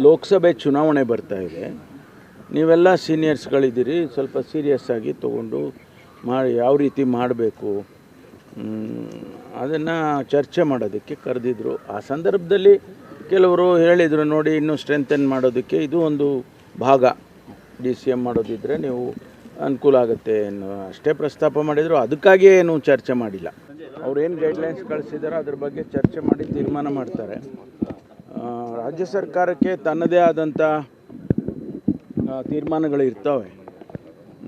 ಲೋಕಸಭೆ ಚುನಾವಣೆ ಬರ್ತಾ ಇದೆ. ನೀವೆಲ್ಲ ಸೀನಿಯರ್ಸ್ಗಳಿದ್ದೀರಿ, ಸ್ವಲ್ಪ ಸೀರಿಯಸ್ ಆಗಿ ತೊಗೊಂಡು ಮಾಡಿ ಯಾವ ರೀತಿ ಮಾಡಬೇಕು ಅದನ್ನು ಚರ್ಚೆ ಮಾಡೋದಕ್ಕೆ ಕರೆದಿದ್ರು. ಆ ಸಂದರ್ಭದಲ್ಲಿ ಕೆಲವರು ಹೇಳಿದರು, ನೋಡಿ ಇನ್ನೂ ಸ್ಟ್ರೆಂಥನ್ ಮಾಡೋದಕ್ಕೆ ಇದು ಒಂದು ಭಾಗ, DCM ಮಾಡೋದಿದ್ದರೆ ನೀವು ಅನುಕೂಲ ಆಗುತ್ತೆ ಅನ್ನೋ ಅಷ್ಟೇ ಪ್ರಸ್ತಾಪ ಮಾಡಿದರು. ಅದಕ್ಕಾಗಿಯೇ ಏನು ಚರ್ಚೆ ಮಾಡಿಲ್ಲ. ಅವ್ರೇನು ಗೈಡ್ಲೈನ್ಸ್ ಕಳಿಸಿದಾರೋ ಅದ್ರ ಬಗ್ಗೆ ಚರ್ಚೆ ಮಾಡಿ ತೀರ್ಮಾನ ಮಾಡ್ತಾರೆ. ರಾಜ್ಯ ಸರ್ಕಾರಕ್ಕೆ ತನ್ನದೇ ಆದಂಥ ತೀರ್ಮಾನಗಳು ಇರ್ತವೆ.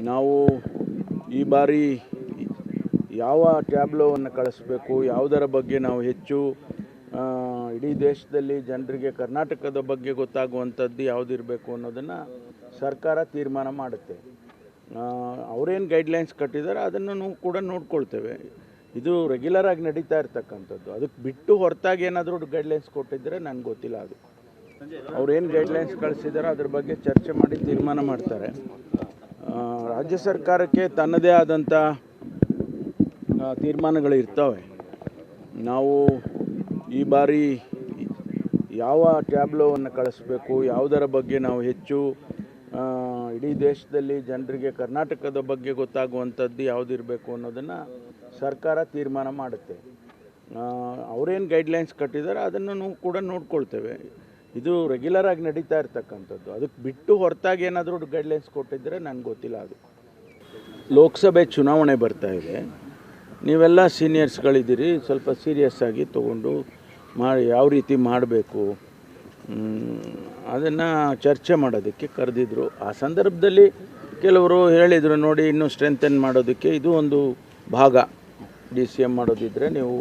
ನಾವು ಈ ಬಾರಿ ಯಾವ ಟ್ಯಾಬ್ಲೋವನ್ನು ಕಳಿಸ್ಬೇಕು, ಯಾವುದರ ಬಗ್ಗೆ ನಾವು ಹೆಚ್ಚು ಇಡೀ ದೇಶದಲ್ಲಿ ಜನರಿಗೆ ಕರ್ನಾಟಕದ ಬಗ್ಗೆ ಗೊತ್ತಾಗುವಂಥದ್ದು ಯಾವುದಿರಬೇಕು ಅನ್ನೋದನ್ನು ಸರ್ಕಾರ ತೀರ್ಮಾನ ಮಾಡುತ್ತೆ. ಅವರೇನು ಗೈಡ್ಲೈನ್ಸ್ ಕಟ್ಟಿದ್ದಾರೆ ಅದನ್ನು ಕೂಡ ನೋಡ್ಕೊಳ್ತೇವೆ. ಇದು ರೆಗ್ಯುಲರ್ ಆಗಿ ನಡೀತಾ ಇರ್ತಕ್ಕಂಥದ್ದು. ಅದಕ್ಕೆ ಬಿಟ್ಟು ಹೊರತಾಗಿ ಏನಾದರೂ ಗೈಡ್ಲೈನ್ಸ್ ಕೊಟ್ಟಿದ್ದರೆ ನನಗೆ ಗೊತ್ತಿಲ್ಲ. ಅದು ಅವ್ರೇನು ಗೈಡ್ಲೈನ್ಸ್ ಕಳಿಸಿದಾರೋ ಅದ್ರ ಬಗ್ಗೆ ಚರ್ಚೆ ಮಾಡಿ ತೀರ್ಮಾನ ಮಾಡ್ತಾರೆ. ರಾಜ್ಯ ಸರ್ಕಾರಕ್ಕೆ ತನ್ನದೇ ಆದಂಥ ತೀರ್ಮಾನಗಳು ಇರ್ತವೆ. ನಾವು ಈ ಬಾರಿ ಯಾವ ಟ್ಯಾಬ್ಲೋವನ್ನು ಕಳಿಸ್ಬೇಕು, ಯಾವುದರ ಬಗ್ಗೆ ನಾವು ಹೆಚ್ಚು ಇಡೀ ದೇಶದಲ್ಲಿ ಜನರಿಗೆ ಕರ್ನಾಟಕದ ಬಗ್ಗೆ ಗೊತ್ತಾಗುವಂಥದ್ದು ಯಾವುದಿರಬೇಕು ಅನ್ನೋದನ್ನು ಸರ್ಕಾರ ತೀರ್ಮಾನ ಮಾಡುತ್ತೆ. ಅವರೇನು ಗೈಡ್ಲೈನ್ಸ್ ಕಟ್ಟಿದ್ದಾರೆ ಅದನ್ನು ಕೂಡ ನೋಡ್ಕೊಳ್ತೇವೆ. ಇದು ರೆಗ್ಯುಲರ್ ಆಗಿ ನಡೀತಾ ಇರ್ತಕ್ಕಂಥದ್ದು. ಅದಕ್ಕೆ ಬಿಟ್ಟು ಹೊರತಾಗಿ ಏನಾದರೂ ಗೈಡ್ಲೈನ್ಸ್ ಕೊಟ್ಟಿದ್ದರೆ ನನಗೆ ಗೊತ್ತಿಲ್ಲ. ಅದು ಲೋಕಸಭೆ ಚುನಾವಣೆ ಬರ್ತಾ ಇದೆ. ನೀವೆಲ್ಲ ಸೀನಿಯರ್ಸ್ಗಳಿದ್ದೀರಿ, ಸ್ವಲ್ಪ ಸೀರಿಯಸ್ ಆಗಿ ತೊಗೊಂಡು ಮಾಡಿ ಯಾವ ರೀತಿ ಮಾಡಬೇಕು ಅದನ್ನು ಚರ್ಚೆ ಮಾಡೋದಕ್ಕೆ ಕರೆದಿದ್ರು. ಆ ಸಂದರ್ಭದಲ್ಲಿ ಕೆಲವರು ಹೇಳಿದರು, ನೋಡಿ ಇನ್ನೂ ಸ್ಟ್ರೆಂಥನ್ ಮಾಡೋದಕ್ಕೆ ಇದು ಒಂದು ಭಾಗ, DCM ಮಾಡೋದಿದ್ದರೆ ನೀವು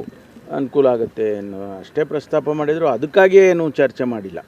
ಅನುಕೂಲ ಆಗುತ್ತೆ ಅನ್ನೋ ಅಷ್ಟೇ ಪ್ರಸ್ತಾಪ ಮಾಡಿದರು. ಅದಕ್ಕಾಗಿಯೇ ಏನು ಚರ್ಚೆ ಮಾಡಿಲ್ಲ.